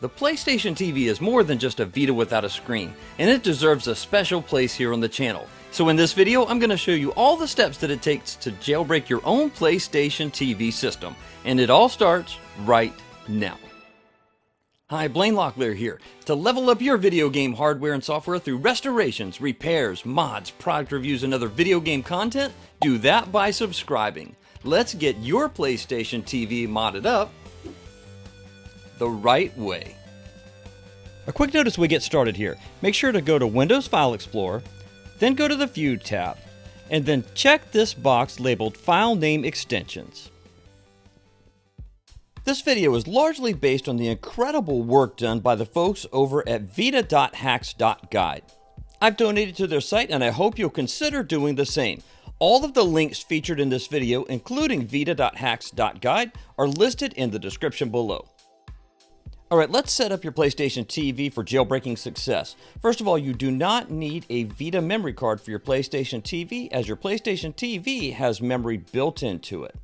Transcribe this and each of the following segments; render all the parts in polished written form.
The PlayStation TV is more than just a Vita without a screen, and it deserves a special place here on the channel. So in this video, I'm going to show you all the steps that it takes to jailbreak your own PlayStation TV system, and it all starts right now. Hi, blainelocklair here. To level up your video game hardware and software through restorations, repairs, mods, product reviews, and other video game content, do that by subscribing. Let's get your PlayStation TV modded up the right way. A quick note as we get started here. Make sure to go to Windows File Explorer, then go to the View tab, and then check this box labeled File Name Extensions. This video is largely based on the incredible work done by the folks over at Vita.hacks.guide. I've donated to their site and I hope you'll consider doing the same. All of the links featured in this video, including Vita.hacks.guide, are listed in the description below. Alright, let's set up your PlayStation TV for jailbreaking success. First of all, you do not need a Vita memory card for your PlayStation TV, as your PlayStation TV has memory built into it.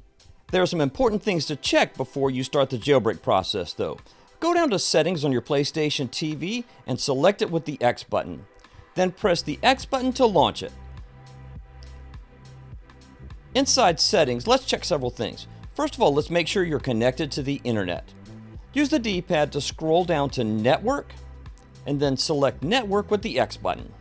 There are some important things to check before you start the jailbreak process though. Go down to Settings on your PlayStation TV and select it with the X button. Then press the X button to launch it. Inside Settings, let's check several things. First of all, let's make sure you're connected to the internet. Use the D-pad to scroll down to Network, and then select Network with the X button.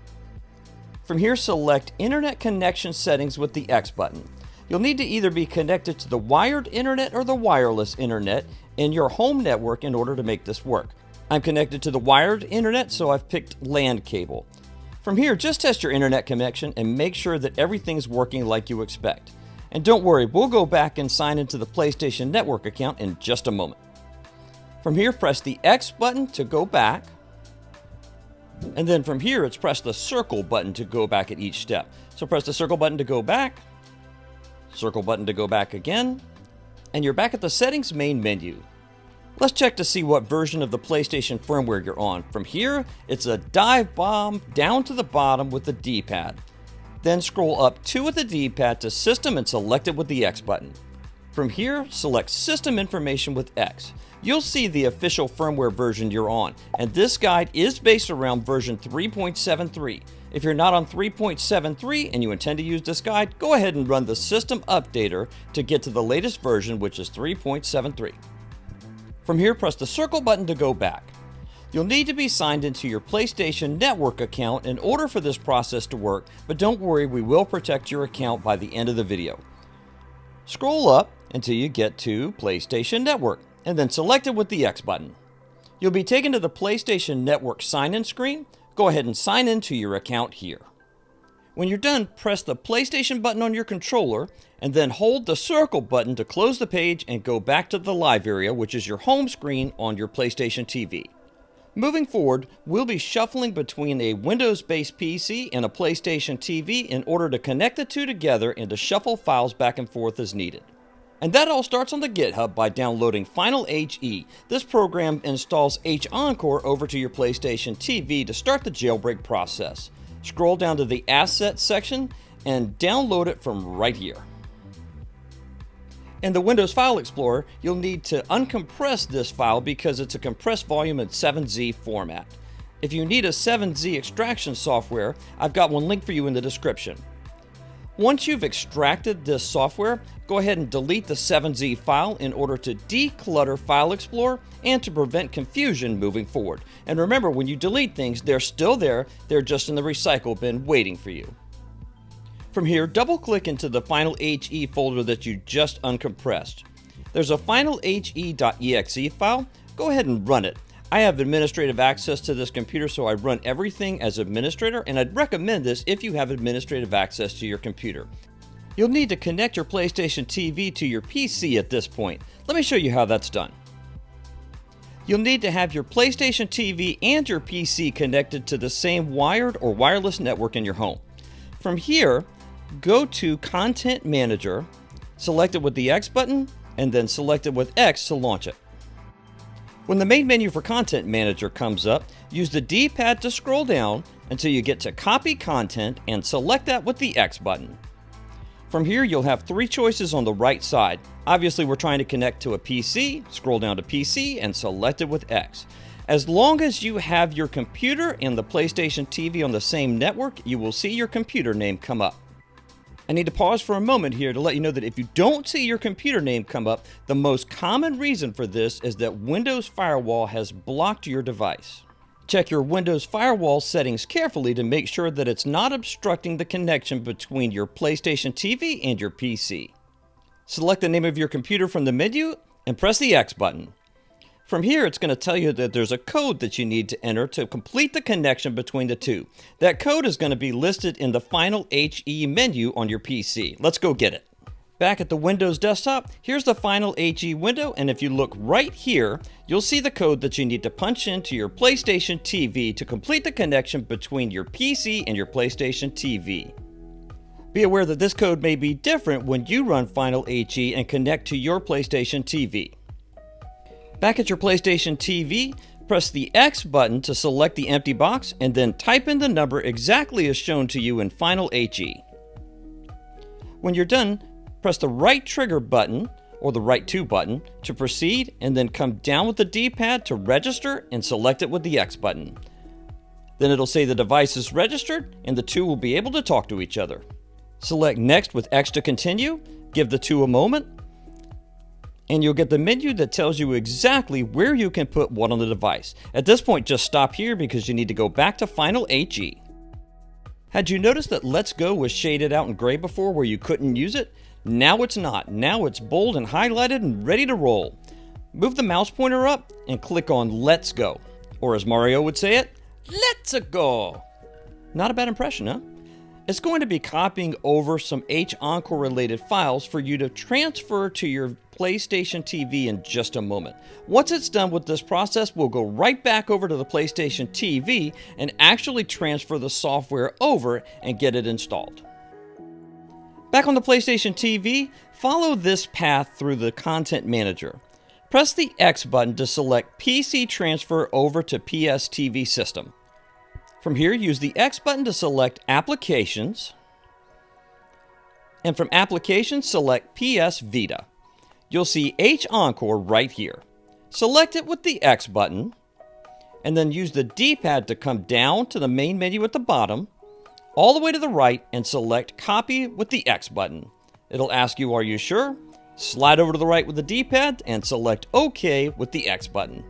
From here, select Internet Connection Settings with the X button. You'll need to either be connected to the wired internet or the wireless internet in your home network in order to make this work. I'm connected to the wired internet, so I've picked LAN Cable. From here, just test your internet connection and make sure that everything's working like you expect. And don't worry, we'll go back and sign into the PlayStation Network account in just a moment. From here, press the X button to go back. And then from here, it's press the circle button to go back at each step. So press the circle button to go back, circle button to go back again, and you're back at the settings main menu. Let's check to see what version of the PlayStation firmware you're on. From here, it's a dive bomb down to the bottom with the D-pad. Then scroll up 2 with the D-pad to System and select it with the X button. From here, select System Information with X. You'll see the official firmware version you're on, and this guide is based around version 3.73. If you're not on 3.73 and you intend to use this guide, go ahead and run the System Updater to get to the latest version, which is 3.73. From here, press the circle button to go back. You'll need to be signed into your PlayStation Network account in order for this process to work, but don't worry, we will protect your account by the end of the video. Scroll up until you get to PlayStation Network, and then select it with the X button. You'll be taken to the PlayStation Network sign-in screen. Go ahead and sign into your account here. When you're done, press the PlayStation button on your controller, and then hold the circle button to close the page and go back to the live area, which is your home screen on your PlayStation TV. Moving forward, we'll be shuffling between a Windows-based PC and a PlayStation TV in order to connect the two together and to shuffle files back and forth as needed. And that all starts on the GitHub by downloading FinalHE. This program installs Encore over to your PlayStation TV to start the jailbreak process. Scroll down to the Assets section and download it from right here. In the Windows File Explorer, you'll need to uncompress this file because it's a compressed volume in 7Z format. If you need a 7Z extraction software, I've got one linked for you in the description. Once you've extracted this software, go ahead and delete the 7Z file in order to declutter File Explorer and to prevent confusion moving forward. And remember, when you delete things, they're still there, they're just in the recycle bin waiting for you. From here, double-click into the FinalHE folder that you just uncompressed. There's a FinalHE.exe file. Go ahead and run it. I have administrative access to this computer, so I run everything as administrator, and I'd recommend this if you have administrative access to your computer. You'll need to connect your PlayStation TV to your PC at this point. Let me show you how that's done. You'll need to have your PlayStation TV and your PC connected to the same wired or wireless network in your home. From here, go to Content Manager, select it with the X button, and then select it with X to launch it. When the main menu for Content Manager comes up, use the D-pad to scroll down until you get to Copy Content and select that with the X button. From here, you'll have three choices on the right side. Obviously, we're trying to connect to a PC. Scroll down to PC and select it with X. As long as you have your computer and the PlayStation TV on the same network, you will see your computer name come up. I need to pause for a moment here to let you know that if you don't see your computer name come up, the most common reason for this is that Windows Firewall has blocked your device. Check your Windows Firewall settings carefully to make sure that it's not obstructing the connection between your PlayStation TV and your PC. Select the name of your computer from the menu and press the X button. From here, it's going to tell you that there's a code that you need to enter to complete the connection between the two. That code is going to be listed in the FinalHE menu on your PC. Let's go get it. Back at the Windows desktop, here's the FinalHE window, and if you look right here, you'll see the code that you need to punch into your PlayStation TV to complete the connection between your PC and your PlayStation TV. Be aware that this code may be different when you run FinalHE and connect to your PlayStation TV. Back at your PlayStation TV, press the X button to select the empty box and then type in the number exactly as shown to you in FinalHE. When you're done, press the right trigger button or the right 2 button to proceed, and then come down with the D-pad to register and select it with the X button. Then it'll say the device is registered and the two will be able to talk to each other. Select Next with X to continue, give the two a moment, and you'll get the menu that tells you exactly where you can put what on the device. At this point, just stop here because you need to go back to FinalHE. Had you noticed that Let's Go was shaded out in gray before where you couldn't use it? Now it's not. Now it's bold and highlighted and ready to roll. Move the mouse pointer up and click on Let's Go. Or as Mario would say it, Let's go. Not a bad impression, huh? It's going to be copying over some Encore related files for you to transfer to your PlayStation TV in just a moment. Once it's done with this process, we'll go right back over to the PlayStation TV and actually transfer the software over and get it installed. Back on the PlayStation TV, follow this path through the Content Manager. Press the X button to select PC Transfer over to PS TV System. From here, use the X button to select Applications, and from Applications, select PS Vita. You'll see Encore right here. Select it with the X button, and then use the D-pad to come down to the main menu at the bottom, all the way to the right, and select Copy with the X button. It'll ask you, are you sure? Slide over to the right with the D-pad and select OK with the X button.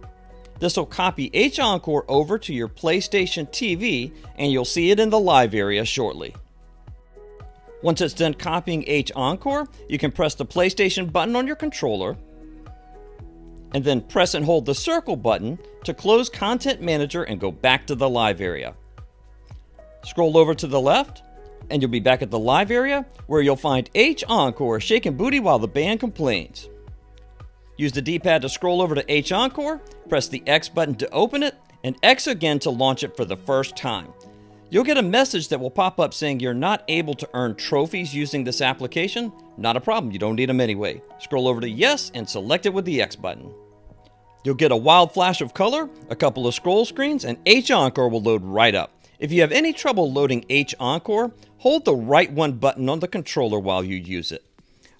This will copy Encore over to your PlayStation TV, and you'll see it in the live area shortly. Once it's done copying Encore, you can press the PlayStation button on your controller, and then press and hold the circle button to close Content Manager and go back to the live area. Scroll over to the left, and you'll be back at the live area, where you'll find Encore shaking booty while the band complains. Use the D-pad to scroll over to Encore, press the X button to open it, and X again to launch it for the first time. You'll get a message that will pop up saying you're not able to earn trophies using this application. Not a problem, you don't need them anyway. Scroll over to Yes and select it with the X button. You'll get a wild flash of color, a couple of scroll screens, and Encore will load right up. If you have any trouble loading Encore, hold the right 1 button on the controller while you use it.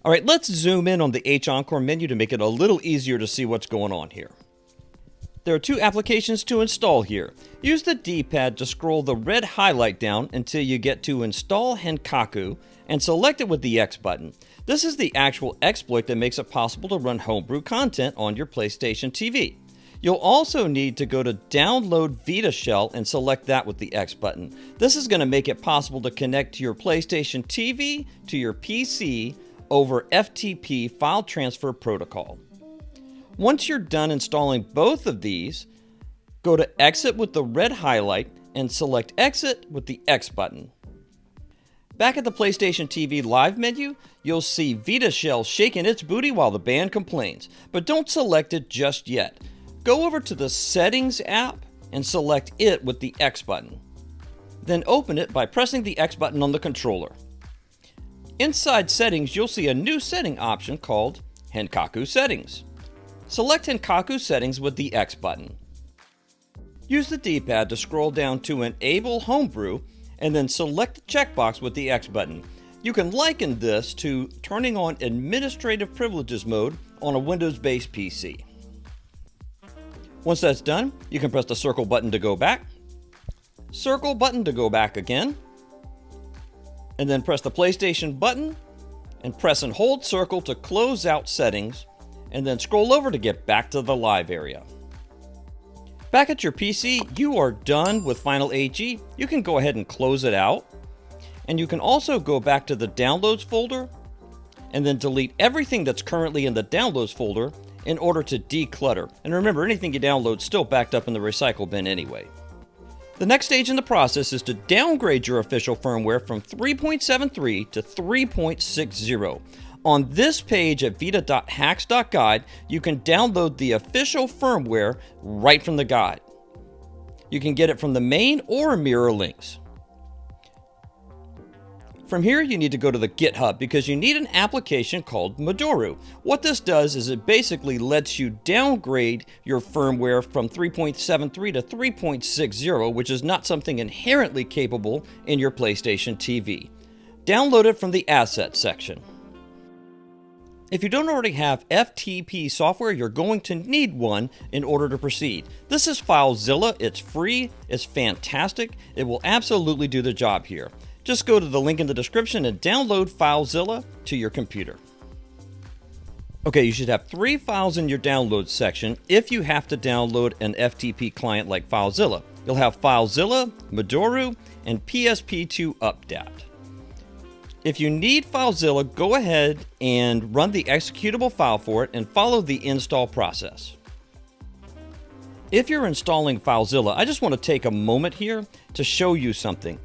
Alright, let's zoom in on the Encore menu to make it a little easier to see what's going on here. There are 2 applications to install here. Use the D-pad to scroll the red highlight down until you get to Install Henkaku and select it with the X button. This is the actual exploit that makes it possible to run homebrew content on your PlayStation TV. You'll also need to go to Download Vita Shell and select that with the X button. This is going to make it possible to connect to your PlayStation TV to your PC over FTP File Transfer Protocol. Once you're done installing both of these, go to Exit with the red highlight and select Exit with the X button. Back at the PlayStation TV Live menu, you'll see Vita Shell shaking its booty while the band complains, but don't select it just yet. Go over to the Settings app and select it with the X button. Then open it by pressing the X button on the controller. Inside Settings, you'll see a new setting option called Henkaku Settings. Select Henkaku Settings with the X button. Use the D-pad to scroll down to Enable Homebrew and then select the checkbox with the X button. You can liken this to turning on administrative privileges mode on a Windows-based PC. Once that's done, you can press the circle button to go back, circle button to go back again, and then press the PlayStation button and press and hold circle to close out settings, and then scroll over to get back to the live area. Back at your PC, you are done with FinalHE. You can go ahead and close it out. And you can also go back to the downloads folder and then delete everything that's currently in the downloads folder in order to declutter. And remember, anything you download is still backed up in the recycle bin anyway. The next stage in the process is to downgrade your official firmware from 3.73 to 3.60. On this page at vita.hacks.guide, you can download the official firmware right from the guide. You can get it from the main or mirror links. From here, you need to go to the GitHub because you need an application called Modoru. What this does is it basically lets you downgrade your firmware from 3.73 to 3.60, which is not something inherently capable in your PlayStation TV. Download it from the Assets section. If you don't already have FTP software, you're going to need one in order to proceed. This is FileZilla. It's free. It's fantastic. It will absolutely do the job here. Just go to the link in the description and download FileZilla to your computer. Okay, you should have 3 files in your downloads section if you have to download an FTP client like FileZilla. You'll have FileZilla, Modoru, and PSP2 updat. If you need FileZilla, go ahead and run the executable file for it and follow the install process. If you're installing FileZilla, I just want to take a moment here to show you something.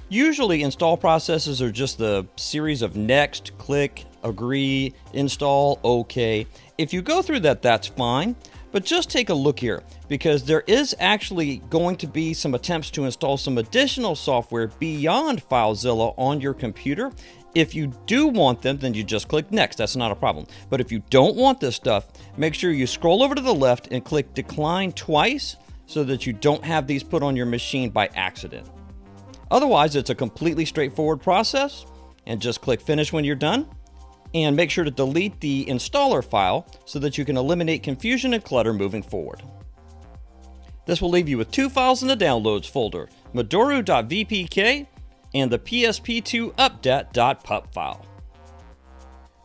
Usually install processes are just the series of next, click, agree, install, OK. If you go through that, that's fine, but just take a look here because there is actually going to be some attempts to install some additional software beyond FileZilla on your computer. If you do want them, then you just click next. That's not a problem. But if you don't want this stuff, make sure you scroll over to the left and click decline twice so that you don't have these put on your machine by accident. Otherwise, it's a completely straightforward process, and just click finish when you're done. And make sure to delete the installer file so that you can eliminate confusion and clutter moving forward. This will leave you with 2 files in the downloads folder, modoru.vpk and the PSP2 updat.pup file.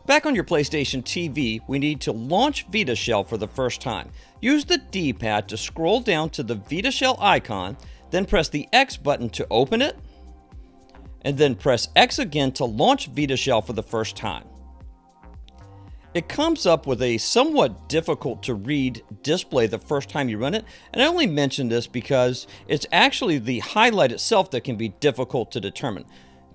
Back on your PlayStation TV, we need to launch Vita Shell for the first time. Use the D-pad to scroll down to the Vita Shell icon, then press the X button to open it, and then press X again to launch Vita Shell for the first time. It comes up with a somewhat difficult to read display the first time you run it, and I only mention this because it's actually the highlight itself that can be difficult to determine.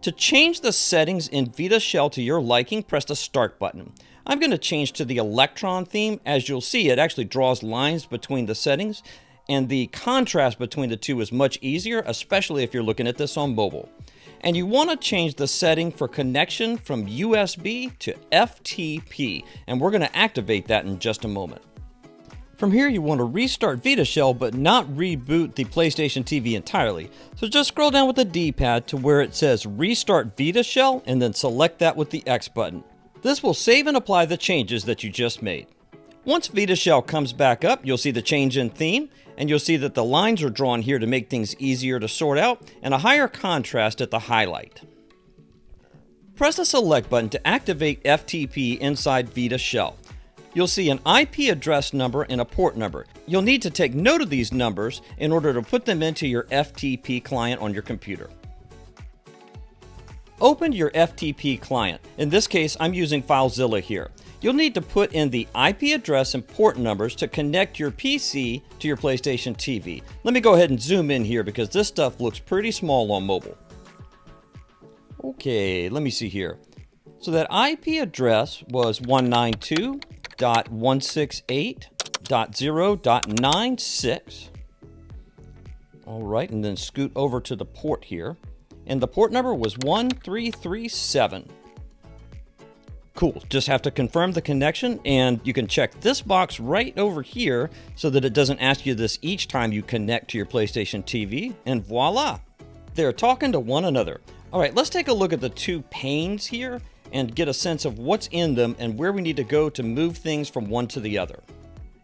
To change the settings in Vita Shell to your liking, press the Start button. I'm going to change to the Electron theme. As you'll see, it actually draws lines between the settings, and the contrast between the two is much easier, especially if you're looking at this on mobile. And you want to change the setting for connection from USB to FTP, and we're going to activate that in just a moment. From here, you want to restart Vita Shell, but not reboot the PlayStation TV entirely. So just scroll down with the D-pad to where it says Restart Vita Shell, and then select that with the X button. This will save and apply the changes that you just made. Once Vita Shell comes back up, you'll see the change in theme, and you'll see that the lines are drawn here to make things easier to sort out, and a higher contrast at the highlight. Press the Select button to activate FTP inside Vita Shell. You'll see an IP address number and a port number. You'll need to take note of these numbers in order to put them into your FTP client on your computer. Open your FTP client. In this case, I'm using FileZilla here. You'll need to put in the IP address and port numbers to connect your PC to your PlayStation TV. Let me go ahead and zoom in here because this stuff looks pretty small on mobile. Okay, let me see here. So that IP address was 192.168.0.96. All right, and then scoot over to the port here. And the port number was 1337. Cool, just have to confirm the connection, and you can check this box right over here so that it doesn't ask you this each time you connect to your PlayStation TV, and voila! They're talking to one another. All right, let's take a look at the two panes here and get a sense of what's in them and where we need to go to move things from one to the other.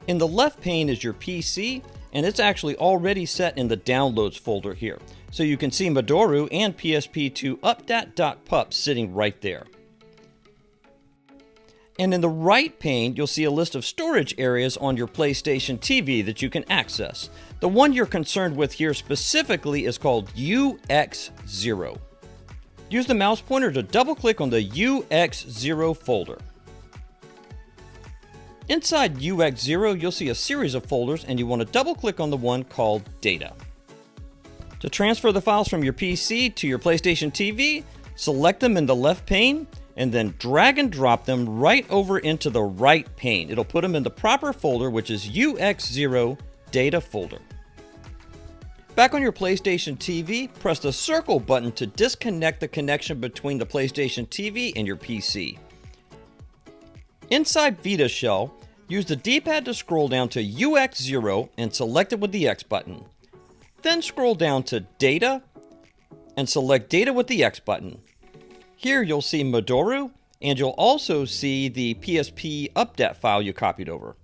In the left pane is your PC, and it's actually already set in the Downloads folder here. So you can see Modoru and PSP2 updat.pup sitting right there. And in the right pane, you'll see a list of storage areas on your PlayStation TV that you can access. The one you're concerned with here specifically is called UX0. Use the mouse pointer to double-click on the UX0 folder. Inside UX0, you'll see a series of folders, and you want to double-click on the one called Data. To transfer the files from your PC to your PlayStation TV, select them in the left pane, and then drag and drop them right over into the right pane. It'll put them in the proper folder, which is UX0 Data folder. Back on your PlayStation TV, press the circle button to disconnect the connection between the PlayStation TV and your PC. Inside Vita shell, use the D-pad to scroll down to UX0 and select it with the X button. Then scroll down to Data and select Data with the X button. Here you'll see Modoru, and you'll also see the PSP updat file you copied over.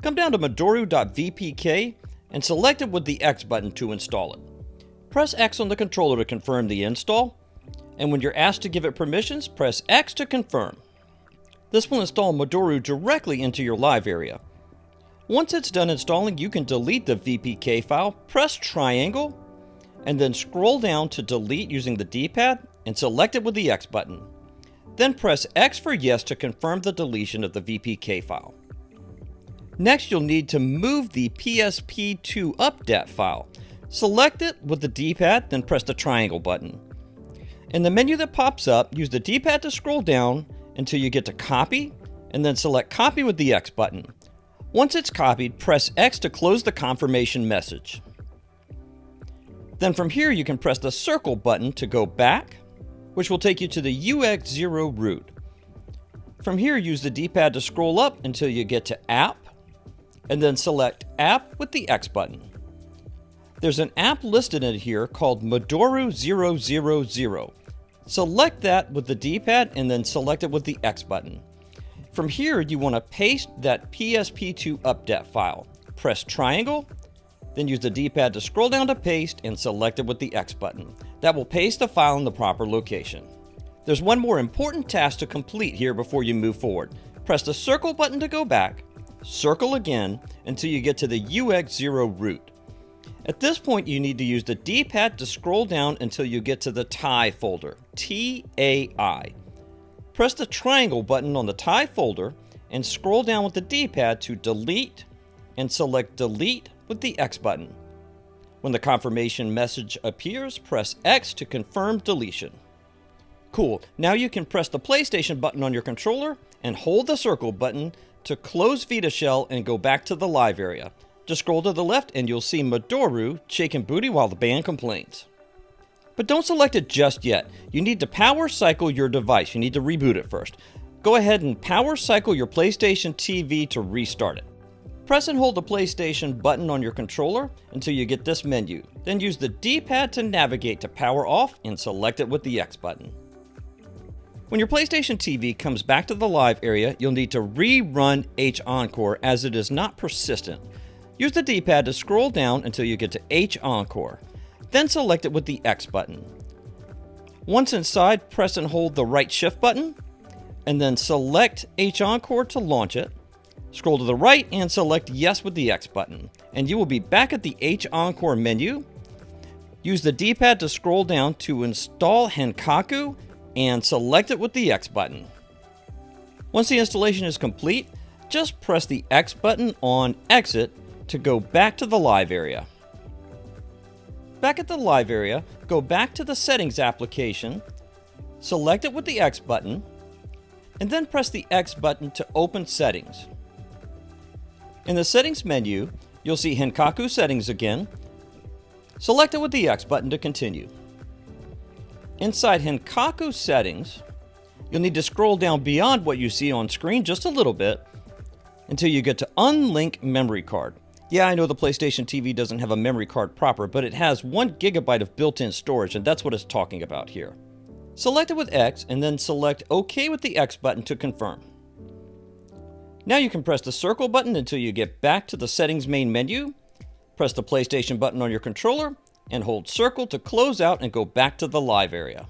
Come down to Modoru.vpk and select it with the X button to install it. Press X on the controller to confirm the install, and when you're asked to give it permissions, press X to confirm. This will install Modoru directly into your live area. Once it's done installing, you can delete the VPK file, press triangle, and then scroll down to delete using the D-pad and select it with the X button. Then press X for yes to confirm the deletion of the VPK file. Next, you'll need to move the PSP2 updat file. Select it with the D-pad, then press the triangle button. In the menu that pops up, use the D-pad to scroll down until you get to Copy, and then select Copy with the X button. Once it's copied, press X to close the confirmation message. Then from here, you can press the circle button to go back, which will take you to the UX0 root. From here, use the D-pad to scroll up until you get to App, and then select App with the X button. There's an app listed in here called Modoru 000. Select that with the D-pad and then select it with the X button. From here, you want to paste that PSP2 updat file. Press triangle, then use the D-pad to scroll down to paste and select it with the X button. That will paste the file in the proper location. There's one more important task to complete here before you move forward. Press the circle button to go back, circle again until you get to the UX0 root. At this point, you need to use the D-pad to scroll down until you get to the TIE folder, T-A-I. Press the triangle button on the TIE folder and scroll down with the D-pad to delete and select delete with the X button. When the confirmation message appears, press X to confirm deletion. Cool, now you can press the PlayStation button on your controller and hold the circle button to close Vita shell and go back to the live area. Just scroll to the left and you'll see Modoru shaking booty while the band complains. But don't select it just yet. You need to power cycle your device. You need to reboot it first. Go ahead and power cycle your PlayStation TV to restart it. Press and hold the PlayStation button on your controller until you get this menu. Then use the D-pad to navigate to power off and select it with the X button. When your PlayStation TV comes back to the live area, you'll need to rerun H Encore as it is not persistent. Use the D-pad to scroll down until you get to H Encore. Then select it with the X button. Once inside, press and hold the right shift button, and then select H Encore to launch it. Scroll to the right and select Yes with the X button, and you will be back at the H Encore menu. Use the D-pad to scroll down to install Henkaku and select it with the X button. Once the installation is complete, just press the X button on Exit to go back to the live area. Back at the live area, go back to the Settings application, select it with the X button, and then press the X button to open Settings. In the Settings menu, you'll see Henkaku Settings again. Select it with the X button to continue. Inside Henkaku Settings, you'll need to scroll down beyond what you see on screen just a little bit until you get to Unlink Memory Card. Yeah, I know the PlayStation TV doesn't have a memory card proper, but it has 1 GB of built-in storage, and that's what it's talking about here. Select it with X, and then select OK with the X button to confirm. Now you can press the circle button until you get back to the settings main menu, press the PlayStation button on your controller, and hold circle to close out and go back to the live area.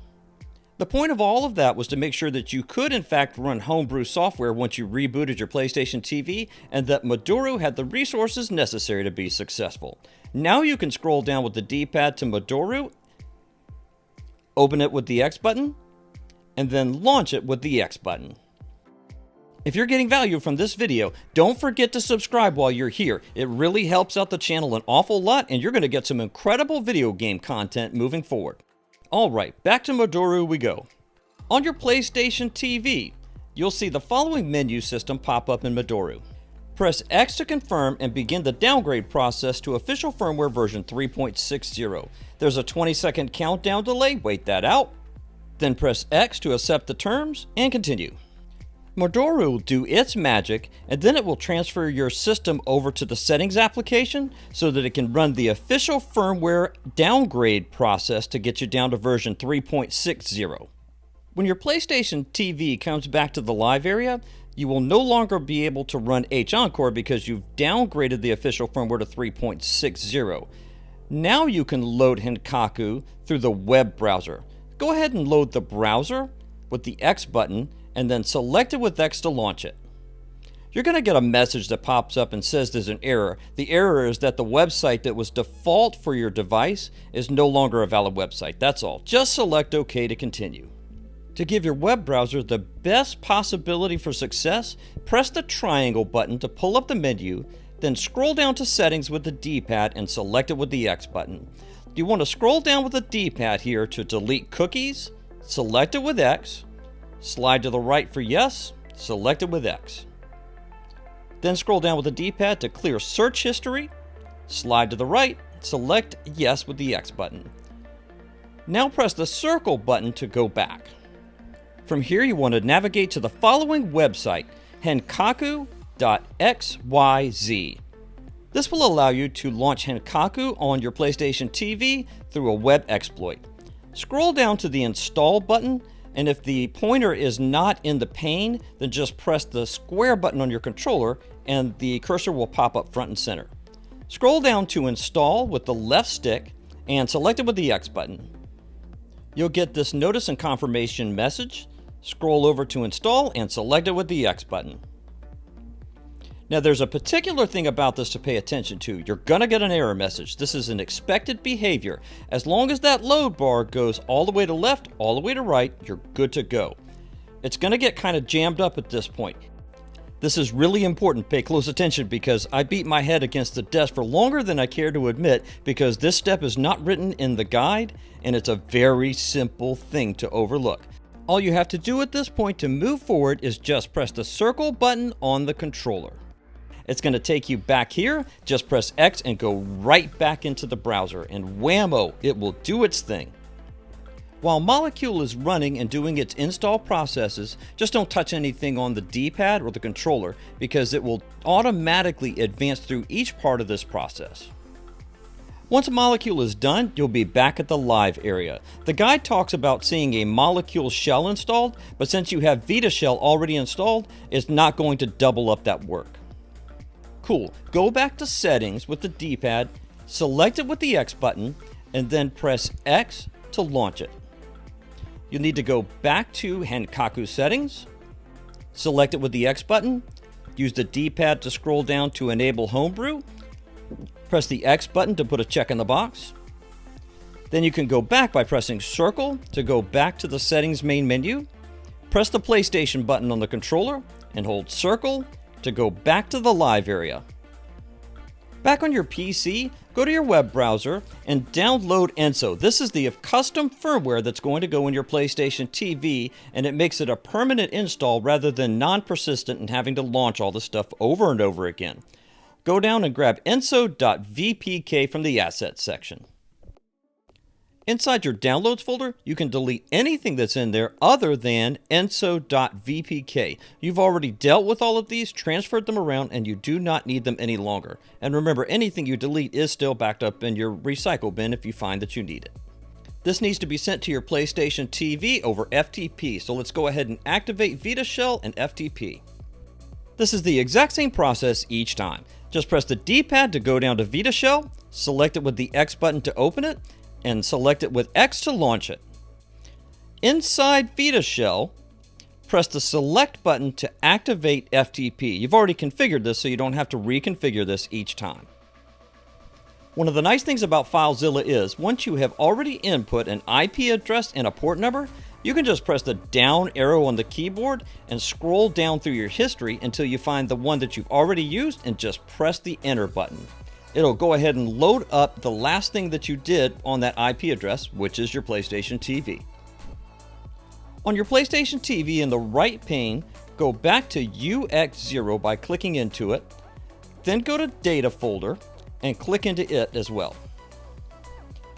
The point of all of that was to make sure that you could in fact run homebrew software once you rebooted your PlayStation TV, and that Modoru had the resources necessary to be successful. Now you can scroll down with the D-pad to Modoru, open it with the X button, and then launch it with the X button. If you're getting value from this video, don't forget to subscribe while you're here. It really helps out the channel an awful lot, and you're going to get some incredible video game content moving forward. Alright, back to Modoru we go. On your PlayStation TV, you'll see the following menu system pop up in Modoru. Press X to confirm and begin the downgrade process to official firmware version 3.60. There's a 20-second countdown delay, wait that out. Then press X to accept the terms and continue. Modoru will do its magic, and then it will transfer your system over to the settings application so that it can run the official firmware downgrade process to get you down to version 3.60. When your PlayStation TV comes back to the live area, you will no longer be able to run Encore because you've downgraded the official firmware to 3.60. Now you can load Henkaku through the web browser. Go ahead and load the browser with the X button, and then select it with X to launch it. You're going to get a message that pops up and says there's an error. The error is that the website that was default for your device is no longer a valid website. That's all. Just select OK to continue. To give your web browser the best possibility for success, press the triangle button to pull up the menu, then scroll down to settings with the D-pad and select it with the X button. You want to scroll down with the D-pad here to delete cookies, select it with X, slide to the right for yes, select it with X. Then scroll down with the D-pad to clear search history, slide to the right, select yes with the X button. Now press the circle button to go back. From here you want to navigate to the following website, henkaku.xyz. This will allow you to launch Henkaku on your PlayStation TV through a web exploit. Scroll down to the install button, and if the pointer is not in the pane, then just press the square button on your controller and the cursor will pop up front and center. Scroll down to install with the left stick and select it with the X button. You'll get this notice and confirmation message. Scroll over to install and select it with the X button. Now there's a particular thing about this to pay attention to. You're going to get an error message. This is an expected behavior. As long as that load bar goes all the way to left, all the way to right, you're good to go. It's going to get kind of jammed up at this point. This is really important. Pay close attention because I beat my head against the desk for longer than I care to admit because this step is not written in the guide and it's a very simple thing to overlook. All you have to do at this point to move forward is just press the circle button on the controller. It's going to take you back here, just press X and go right back into the browser, and whammo, it will do its thing. While Molecule is running and doing its install processes, just don't touch anything on the D-pad or the controller because it will automatically advance through each part of this process. Once Molecule is done, you'll be back at the live area. The guide talks about seeing a Molecule shell installed, but since you have Vita shell already installed, it's not going to double up that work. Cool. Go back to settings with the D-pad, select it with the X button, and then press X to launch it. You'll need to go back to Henkaku settings, select it with the X button, use the D-pad to scroll down to enable homebrew, press the X button to put a check in the box. Then you can go back by pressing circle to go back to the settings main menu, press the PlayStation button on the controller, and hold circle to go back to the live area. Back on your PC, go to your web browser and download Enso. This is the custom firmware that's going to go in your PlayStation TV, and it makes it a permanent install rather than non-persistent and having to launch all the stuff over and over again. Go down and grab enso.vpk from the assets section. Inside your Downloads folder, you can delete anything that's in there other than Enso.vpk. You've already dealt with all of these, transferred them around, and you do not need them any longer. And remember, anything you delete is still backed up in your recycle bin if you find that you need it. This needs to be sent to your PlayStation TV over FTP, so let's go ahead and activate Vita Shell and FTP. This is the exact same process each time. Just press the D-pad to go down to Vita Shell, select it with the X button to open it, and select it with X to launch it. Inside Vita Shell, press the Select button to activate FTP. You've already configured this, so you don't have to reconfigure this each time. One of the nice things about FileZilla is, once you have already input an IP address and a port number, you can just press the down arrow on the keyboard and scroll down through your history until you find the one that you've already used and just press the Enter button. It'll go ahead and load up the last thing that you did on that IP address, which is your PlayStation TV. On your PlayStation TV in the right pane, go back to UX0 by clicking into it, then go to Data folder and click into it as well.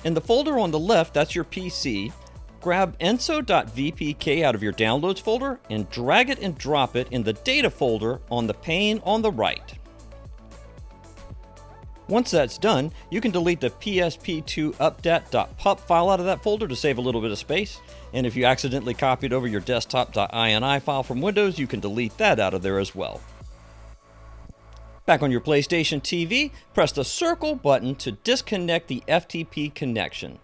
In the folder on the left, that's your PC, grab Enso.vpk out of your Downloads folder and drag it and drop it in the Data folder on the pane on the right. Once that's done, you can delete the psp2updat.pup file out of that folder to save a little bit of space. And if you accidentally copied over your desktop.ini file from Windows, you can delete that out of there as well. Back on your PlayStation TV, press the circle button to disconnect the FTP connection.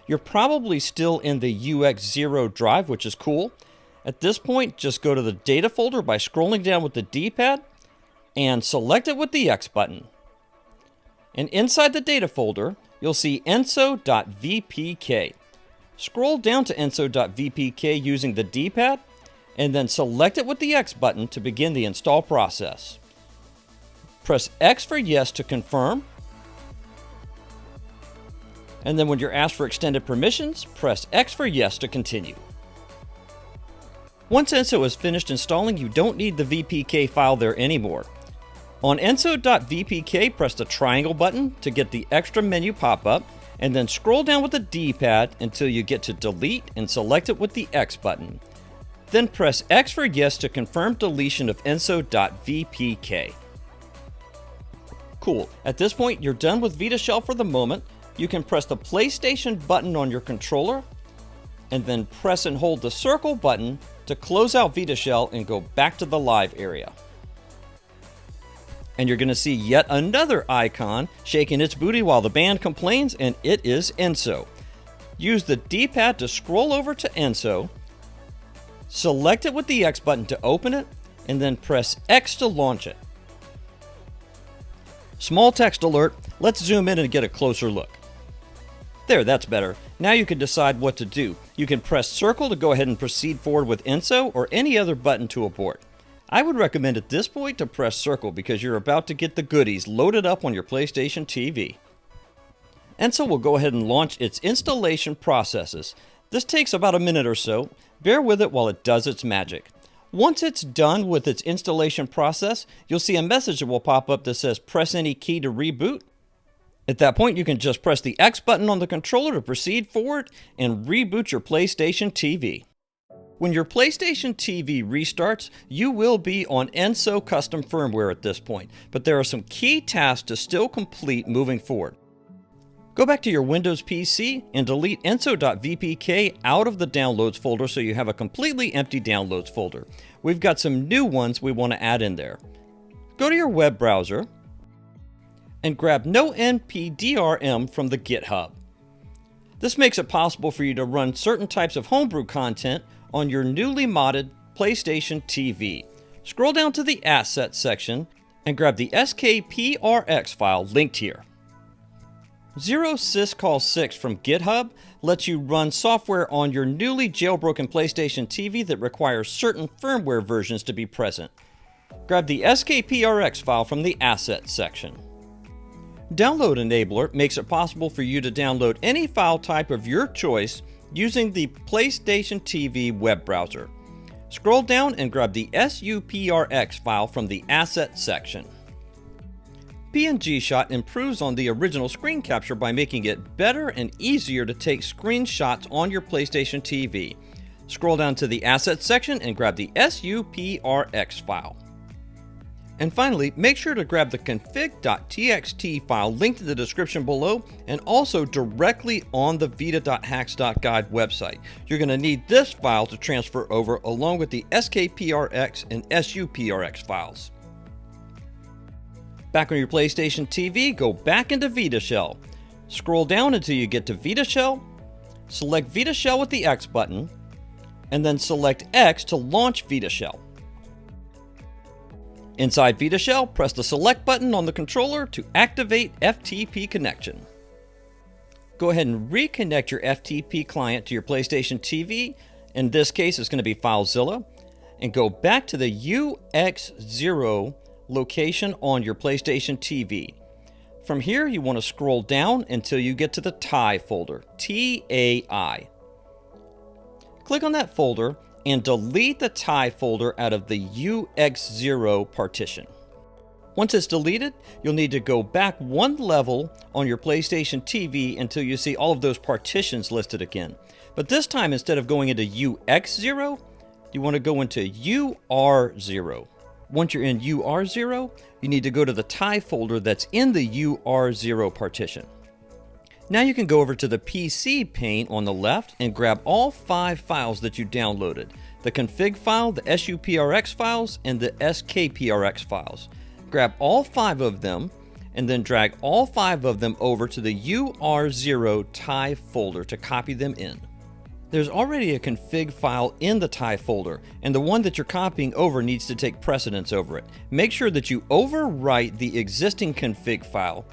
You're probably still in the UX0 drive, which is cool. At this point, just go to the Data folder by scrolling down with the D-pad and select it with the X button. And inside the Data folder, you'll see Enso.vpk. Scroll down to Enso.vpk using the D-pad, and then select it with the X button to begin the install process. Press X for yes to confirm, and then when you're asked for extended permissions, press X for yes to continue. Once Enso is finished installing, you don't need the VPK file there anymore. On Enso.vpk, press the triangle button to get the extra menu pop up, and then scroll down with the D-pad until you get to delete and select it with the X button. Then press X for yes to confirm deletion of Enso.vpk. Cool. At this point, you're done with Vita Shell for the moment. You can press the PlayStation button on your controller, and then press and hold the circle button to close out Vita Shell and go back to the live area. And you're going to see yet another icon shaking its booty while the band complains, and it is Enso. Use the D-pad to scroll over to Enso, select it with the X button to open it, and then press X to launch it. Small text alert, let's zoom in and get a closer look. There, that's better. Now you can decide what to do. You can press circle to go ahead and proceed forward with Enso, or any other button to abort. I would recommend at this point to press circle because you're about to get the goodies loaded up on your PlayStation TV. Enso will go ahead and launch its installation processes. This takes about a minute or so. Bear with it while it does its magic. Once it's done with its installation process, you'll see a message that will pop up that says press any key to reboot. At that point, you can just press the X button on the controller to proceed forward and reboot your PlayStation TV. When your PlayStation TV restarts, you will be on Enso custom firmware at this point, but there are some key tasks to still complete moving forward. Go back to your Windows PC and delete Enso.vpk out of the Downloads folder so you have a completely empty Downloads folder. We've got some new ones we want to add in there. Go to your web browser and grab NoNpDrm from the GitHub. This makes it possible for you to run certain types of homebrew content on your newly modded PlayStation TV. Scroll down to the Assets section and grab the skprx file linked here. Zero-syscall6 from GitHub lets you run software on your newly jailbroken PlayStation TV that requires certain firmware versions to be present. Grab the skprx file from the Assets section. Download Enabler makes it possible for you to download any file type of your choice using the PlayStation TV web browser. Scroll down and grab the suprx file from the Assets section. pngshot improves on the original screen capture by making it better and easier to take screenshots on your PlayStation TV. Scroll down to the Assets section and grab the SUPRX file. And finally, make sure to grab the Config.txt file linked in the description below and also directly on the Vita.hacks.guide website. You're going to need this file to transfer over along with the SKPRX and SUPRX files. Back on your PlayStation TV, go back into Vita Shell. Scroll down until you get to Vita Shell, select Vita Shell with the X button, and then select X to launch Vita Shell. Inside Vita Shell, press the select button on the controller to activate FTP connection. Go ahead and reconnect your FTP client to your PlayStation TV. In this case, it's going to be FileZilla. And go back to the UX0 location on your PlayStation TV. From here, you want to scroll down until you get to the TAI folder, T-A-I. Click on that folder and delete the TAI folder out of the UX0 partition. Once it's deleted, you'll need to go back one level on your PlayStation TV until you see all of those partitions listed again. But this time, instead of going into UX0, you want to go into UR0. Once you're in UR0, you need to go to the TAI folder that's in the UR0 partition. Now you can go over to the PC pane on the left and grab all 5 files that you downloaded. The config file, the SUPRX files, and the SKPRX files. Grab all 5 of them and then drag all 5 of them over to the UR0 TAI folder to copy them in. There's already a config file in the TAI folder, and the one that you're copying over needs to take precedence over it. Make sure that you overwrite the existing config file.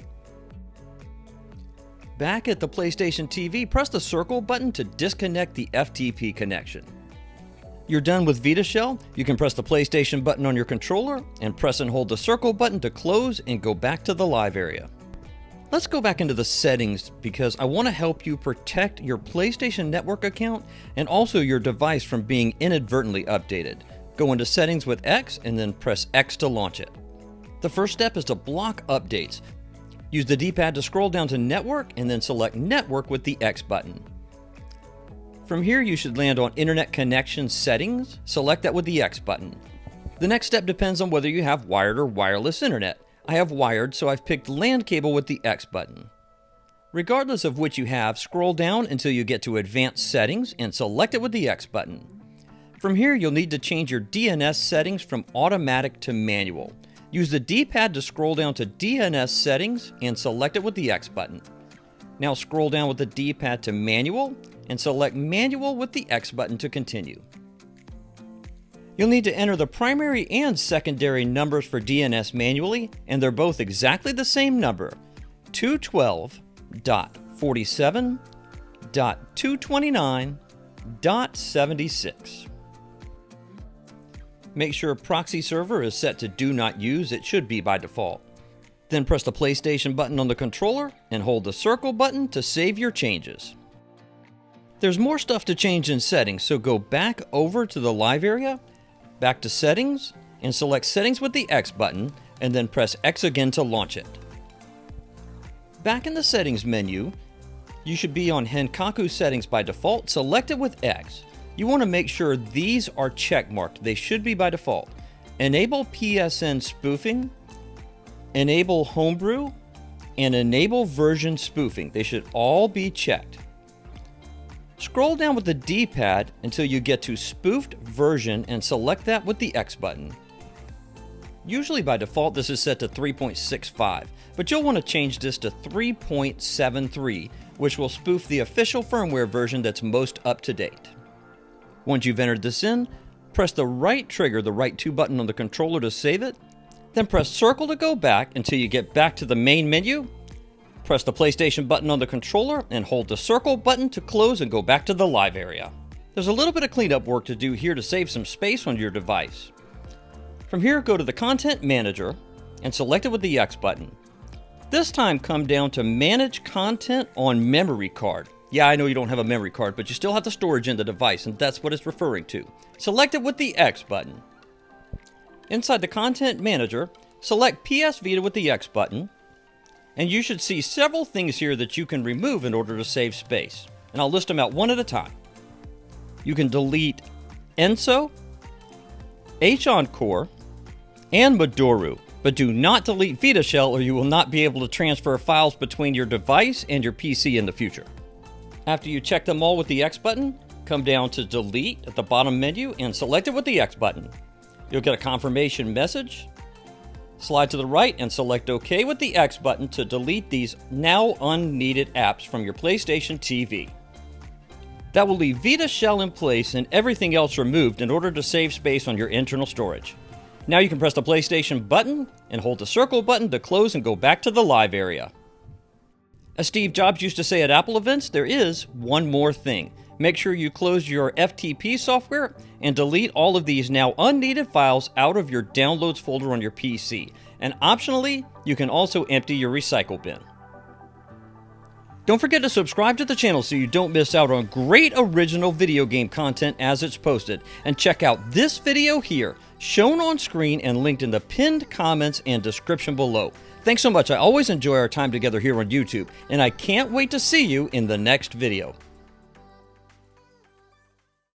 Back at the PlayStation TV, press the circle button to disconnect the FTP connection. You're done with Vita Shell. You can press the PlayStation button on your controller and press and hold the circle button to close and go back to the live area. Let's go back into the settings because I want to help you protect your PlayStation Network account and also your device from being inadvertently updated. Go into Settings with X and then press X to launch it. The first step is to block updates. Use the D-pad to scroll down to Network and then select Network with the X button. From here, you should land on Internet Connection Settings. Select that with the X button. The next step depends on whether you have wired or wireless internet. I have wired, so I've picked LAN Cable with the X button. Regardless of which you have, scroll down until you get to Advanced Settings and select it with the X button. From here, you'll need to change your DNS settings from automatic to manual. Use the D-pad to scroll down to DNS Settings and select it with the X button. Now scroll down with the D-pad to Manual and select Manual with the X button to continue. You'll need to enter the primary and secondary numbers for DNS manually, and they're both exactly the same number, 212.47.229.76. Make sure Proxy Server is set to Do Not Use. It should be by default. Then press the PlayStation button on the controller and hold the circle button to save your changes. There's more stuff to change in settings, so go back over to the live area, back to Settings, and select Settings with the X button, and then press X again to launch it. Back in the Settings menu, you should be on Henkaku Settings by default. Select it with X. You want to make sure these are checkmarked. They should be by default. Enable PSN spoofing, enable homebrew, and enable version spoofing. They should all be checked. Scroll down with the D-pad until you get to Spoofed version and select that with the X button. Usually by default this is set to 3.65, but you'll want to change this to 3.73, which will spoof the official firmware version that's most up to date. Once you've entered this in, press the right trigger, the right 2 button on the controller to save it, then press circle to go back until you get back to the main menu. Press the PlayStation button on the controller and hold the circle button to close and go back to the live area. There's a little bit of cleanup work to do here to save some space on your device. From here, go to the Content Manager and select it with the X button. This time come down to Manage Content on Memory Card. Yeah, I know you don't have a memory card, but you still have the storage in the device, and that's what it's referring to. Select it with the X button. Inside the Content Manager, select PS Vita with the X button, and you should see several things here that you can remove in order to save space. And I'll list them out one at a time. You can delete Enso, Encore, and Modoru, but do not delete Vita Shell or you will not be able to transfer files between your device and your PC in the future. After you check them all with the X button, come down to Delete at the bottom menu and select it with the X button. You'll get a confirmation message. Slide to the right and select OK with the X button to delete these now unneeded apps from your PlayStation TV. That will leave Vita Shell in place and everything else removed in order to save space on your internal storage. Now you can press the PlayStation button and hold the circle button to close and go back to the live area. As Steve Jobs used to say at Apple events, there is one more thing. Make sure you close your FTP software and delete all of these now unneeded files out of your Downloads folder on your PC. And optionally, you can also empty your recycle bin. Don't forget to subscribe to the channel so you don't miss out on great original video game content as it's posted. And check out this video here, shown on screen and linked in the pinned comments and description below. Thanks so much. I always enjoy our time together here on YouTube, and I can't wait to see you in the next video.